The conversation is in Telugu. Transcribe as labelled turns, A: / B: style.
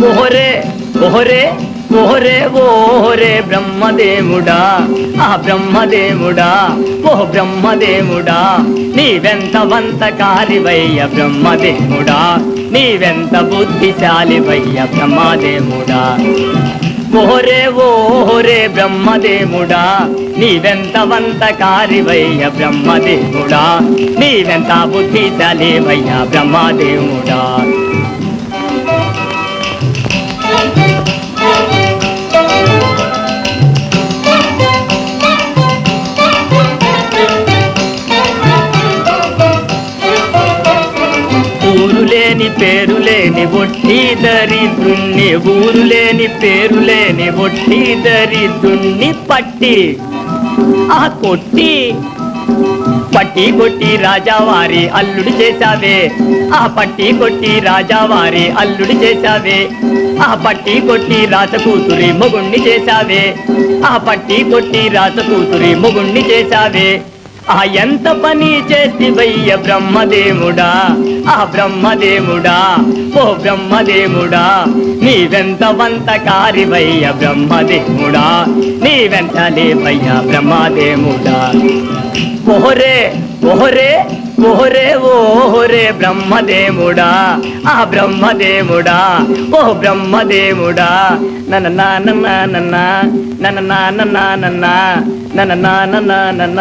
A: ఓహరే ఓహరే ఓహరే ఓహరే బ్రహ్మదేవుడా ఆ బ్రహ్మదేవుడా ఓ బ్రహ్మదేవుడా నీవెంత వంతకారివయ్య బ్రహ్మదేవుడా నీవెంత బుద్ధిశాలివయ్య బ్రహ్మదేవుడా ఓహరే ఓహరే బ్రహ్మదేవుడా నీవెంత వంతకారివయ్య బ్రహ్మదేవుడా నీవెంత బుద్ధిశాలివయ్య బ్రహ్మదేవుడా ఊరులేని పేరులేని ఒట్టి దరిద్రుణ్ణి ఊరులేని పేరులేని ఒట్టి దరిద్రుణ్ణి పట్టి ఆ కొట్టి పట్టి కొట్టి రాజావారి అల్లుడు చేశావే ఆ పట్టి కొట్టి రాజావారి అల్లుడు చేశావే ఆ పట్టి కొట్టి రాజకూతురి మొగుణ్ణి చేశావే ఆ పట్టి కొట్టి రాజకూతురి మొగుణ్ణి చేశావే ఆ ఎంత పని చేసివయ్య బ్రహ్మదేవుడా ఆ బ్రహ్మదేవుడా ఓ బ్రహ్మదేవుడా నీవెంత వంతకారివయ్య బ్రహ్మదేవుడా నీవెంత లేవయ్య బ్రహ్మదేవుడా ఓహరే ఓహరే ఓహరే ఓహరే బ్రహ్మదేవుడా ఆ బ్రహ్మదేవుడా ఓ బ్రహ్మదేవుడా నన్న నాన్న నన్న నన్న నాన్న నాన్న నన్న నాన్న నాన్న